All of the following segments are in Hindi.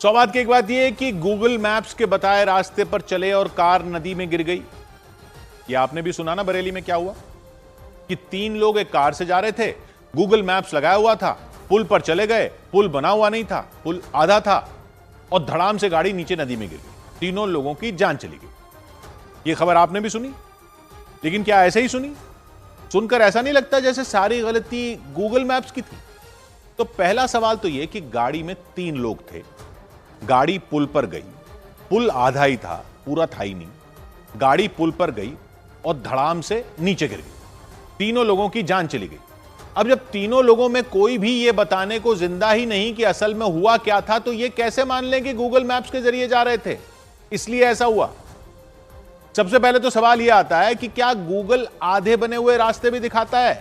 सौभाग्य की एक बात यह है कि गूगल मैप्स के बताए रास्ते पर चले और कार नदी में गिर गई। यह आपने भी सुना ना बरेली में क्या हुआ कि 3 लोग एक कार से जा रहे थे, गूगल मैप्स लगाया हुआ था, पुल पर चले गए, पुल बना हुआ नहीं था, पुल आधा था और धड़ाम से गाड़ी नीचे नदी में गिर गई। तीनों लोगों की जान चली गई। यह खबर आपने भी सुनी, लेकिन क्या ऐसे ही सुनी? सुनकर ऐसा नहीं लगता जैसे सारी गलती गूगल मैप्स की थी? तो पहला सवाल तो यह कि गाड़ी में 3 लोग थे, गाड़ी पुल पर गई, पुल आधा ही था, पूरा था ही नहीं, गाड़ी पुल पर गई और धड़ाम से नीचे गिर गई। तीनों लोगों की जान चली गई। अब जब तीनों लोगों में कोई भी यह बताने को जिंदा ही नहीं कि असल में हुआ क्या था, तो यह कैसे मान लें कि गूगल मैप्स के जरिए जा रहे थे, इसलिए ऐसा हुआ? सबसे पहले तो सवाल यह आता है कि क्या गूगल आधे बने हुए रास्ते भी दिखाता है?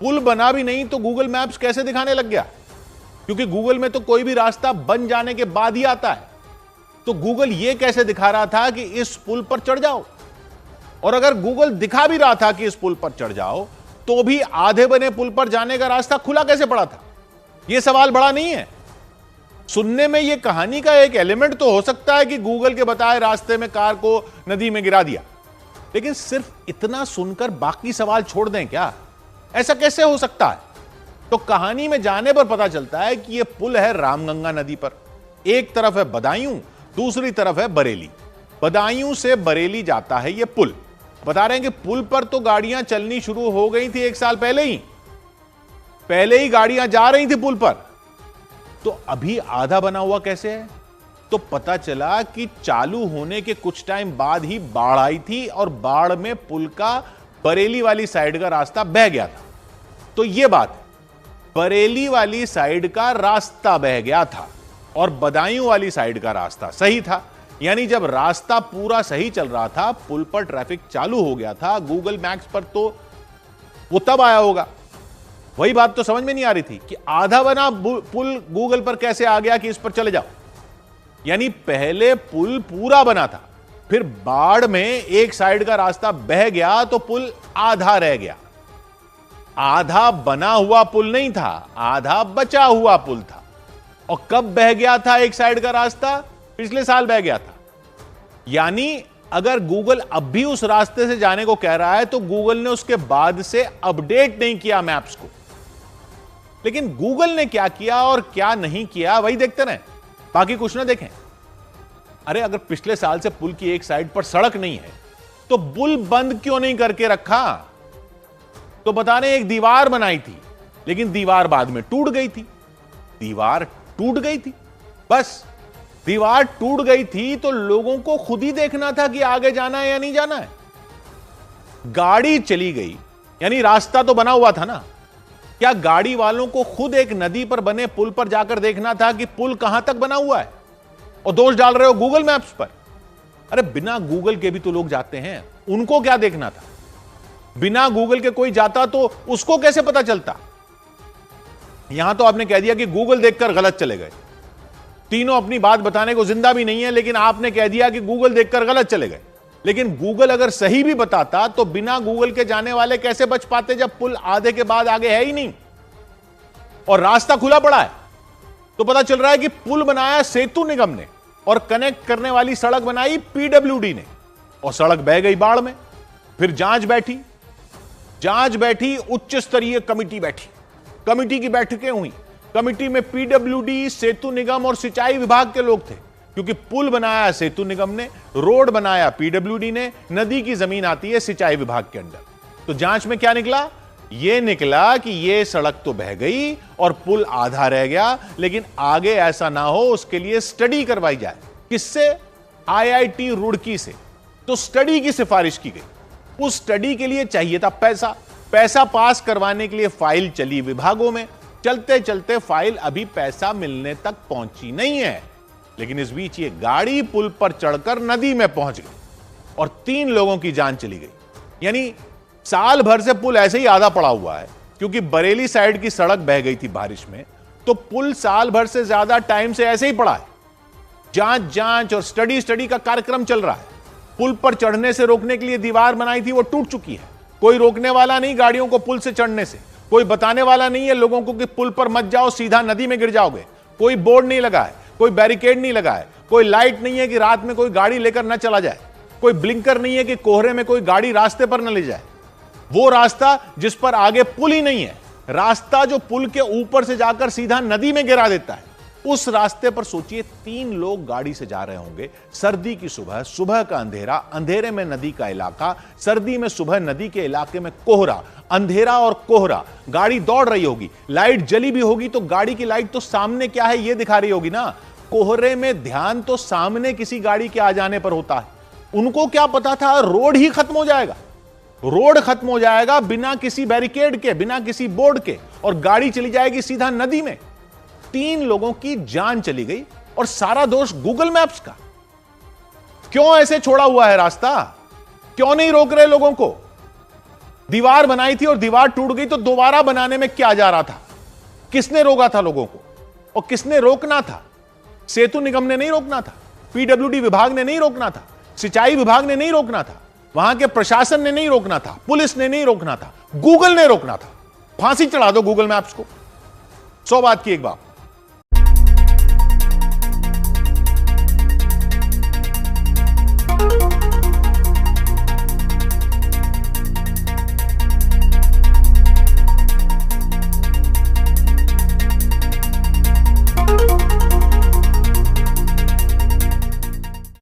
पुल बना भी नहीं तो गूगल मैप्स कैसे दिखाने लग गया? क्योंकि गूगल में तो कोई भी रास्ता बन जाने के बाद ही आता है। तो गूगल यह कैसे दिखा रहा था कि इस पुल पर चढ़ जाओ? और अगर गूगल दिखा भी रहा था कि इस पुल पर चढ़ जाओ, तो भी आधे बने पुल पर जाने का रास्ता खुला कैसे पड़ा था? यह सवाल बड़ा नहीं है? सुनने में यह कहानी का एक एलिमेंट तो हो सकता है कि गूगल के बताए रास्ते में कार को नदी में गिरा दिया, लेकिन सिर्फ इतना सुनकर बाकी सवाल छोड़ दें क्या? ऐसा कैसे हो सकता है? तो कहानी में जाने पर पता चलता है कि यह पुल है रामगंगा नदी पर। एक तरफ है बदायूं, दूसरी तरफ है बरेली। बदायूं से बरेली जाता है यह पुल। बता रहे हैं कि पुल पर तो गाड़ियां चलनी शुरू हो गई थी 1 साल पहले ही गाड़ियां जा रही थी पुल पर। तो अभी आधा बना हुआ कैसे है? तो पता चला कि चालू होने के कुछ टाइम बाद ही बाढ़ आई थी और बाढ़ में पुल का बरेली वाली साइड का रास्ता बह गया था। तो यह बात है, बरेली वाली साइड का रास्ता बह गया था और बदायूं वाली साइड का रास्ता सही था। यानी जब रास्ता पूरा सही चल रहा था, पुल पर ट्रैफिक चालू हो गया था, गूगल मैप्स पर तो वो तब आया होगा। वही बात तो समझ में नहीं आ रही थी कि आधा बना पुल गूगल पर कैसे आ गया कि इस पर चले जाओ। यानी पहले पुल पूरा बना था, फिर बाढ़ में एक साइड का रास्ता बह गया तो पुल आधा रह गया। आधा बना हुआ पुल नहीं था, आधा बचा हुआ पुल था। और कब बह गया था एक साइड का रास्ता? पिछले साल बह गया था। यानी अगर गूगल अब भी उस रास्ते से जाने को कह रहा है तो गूगल ने उसके बाद से अपडेट नहीं किया मैप्स को। लेकिन गूगल ने क्या किया और क्या नहीं किया वही देखते रहे, बाकी कुछ ना देखें। अरे अगर पिछले साल से पुल की एक साइड पर सड़क नहीं है तो पुल बंद क्यों नहीं करके रखा? तो बता रहे एक दीवार बनाई थी, लेकिन दीवार बाद में टूट गई थी। दीवार टूट गई थी, बस दीवार टूट गई थी तो लोगों को खुद ही देखना था कि आगे जाना है या नहीं जाना है। गाड़ी चली गई, यानी रास्ता तो बना हुआ था ना। क्या गाड़ी वालों को खुद एक नदी पर बने पुल पर जाकर देखना था कि पुल कहां तक बना हुआ है? और दोष डाल रहे हो गूगल मैप्स पर। अरे बिना गूगल के भी तो लोग जाते हैं, उनको क्या देखना था? बिना गूगल के कोई जाता तो उसको कैसे पता चलता? यहां तो आपने कह दिया कि गूगल देखकर गलत चले गए। तीनों अपनी बात बताने को जिंदा भी नहीं है, लेकिन आपने कह दिया कि गूगल देखकर गलत चले गए। लेकिन गूगल अगर सही भी बताता तो बिना गूगल के जाने वाले कैसे बच पाते जब पुल आधे के बाद आगे है ही नहीं और रास्ता खुला पड़ा है? तो पता चल रहा है कि पुल बनाया सेतु निगम ने और कनेक्ट करने वाली सड़क बनाई पीडब्ल्यूडी ने, और सड़क बह गई बाढ़ में। फिर जांच बैठी, उच्च स्तरीय कमिटी बैठी, कमिटी की बैठकें हुई। कमिटी में पीडब्ल्यूडी, सेतु निगम और सिंचाई विभाग के लोग थे, क्योंकि पुल बनाया सेतु निगम ने, रोड बनाया पीडब्ल्यूडी ने, नदी की जमीन आती है सिंचाई विभाग के अंदर। तो जांच में क्या निकला? यह निकला कि यह सड़क तो बह गई और पुल आधा रह गया, लेकिन आगे ऐसा ना हो उसके लिए स्टडी करवाई जाए। किससे? आईआईटी रुड़की से। तो स्टडी की सिफारिश की गई। उस स्टडी के लिए चाहिए था पैसा पास करवाने के लिए फाइल चली विभागों में। चलते चलते फाइल अभी पैसा मिलने तक पहुंची नहीं है, लेकिन इस बीच ये गाड़ी पुल पर चढ़कर नदी में पहुंच गई और 3 लोगों की जान चली गई। यानी साल भर से पुल ऐसे ही आधा पड़ा हुआ है, क्योंकि बरेली साइड की सड़क बह गई थी बारिश में, तो पुल साल भर से ज्यादा टाइम से ऐसे ही पड़ा है। जांच और स्टडी का कार्यक्रम चल रहा है। पुल पर चढ़ने से रोकने के लिए दीवार बनाई थी, वो टूट चुकी है। कोई रोकने वाला नहीं गाड़ियों को पुल से चढ़ने से, कोई बताने वाला नहीं है लोगों को कि पुल पर मत जाओ, सीधा नदी में गिर जाओगे। कोई बोर्ड नहीं लगा है, कोई बैरिकेड नहीं लगा है, कोई लाइट नहीं है कि रात में कोई गाड़ी लेकर न चला जाए, कोई ब्लिंकर नहीं है कि कोहरे में कोई गाड़ी रास्ते पर न ले जाए। वो रास्ता जिस पर आगे पुल ही नहीं है, रास्ता जो पुल के ऊपर से जाकर सीधा नदी में गिरा देता है, उस रास्ते पर सोचिए 3 लोग गाड़ी से जा रहे होंगे। सर्दी की सुबह, सुबह का अंधेरा, अंधेरे में नदी का इलाका, सर्दी में सुबह नदी के इलाके में कोहरा, अंधेरा और कोहरा, गाड़ी दौड़ रही होगी, लाइट जली भी होगी तो गाड़ी की लाइट तो सामने क्या है यह दिखा रही होगी ना। कोहरे में ध्यान तो सामने किसी गाड़ी के आ जाने पर होता है। उनको क्या पता था रोड ही खत्म हो जाएगा, रोड खत्म हो जाएगा बिना किसी बैरिकेड के, बिना किसी बोर्ड के, और गाड़ी चली जाएगी सीधा नदी में। 3 लोगों की जान चली गई और सारा दोष गूगल मैप्स का। क्यों ऐसे छोड़ा हुआ है रास्ता? क्यों नहीं रोक रहे लोगों को? दीवार बनाई थी और दीवार टूट गई तो दोबारा बनाने में क्या जा रहा था? किसने रोका था लोगों को और किसने रोकना था? सेतु निगम ने नहीं रोकना था, पीडब्ल्यूडी विभाग ने नहीं रोकना था, सिंचाई विभाग ने नहीं रोकना था, वहां के प्रशासन ने नहीं रोकना था, पुलिस ने नहीं रोकना था, गूगल ने रोकना था। फांसी चढ़ा दो गूगल मैप्स को। 100 बात की एक बात।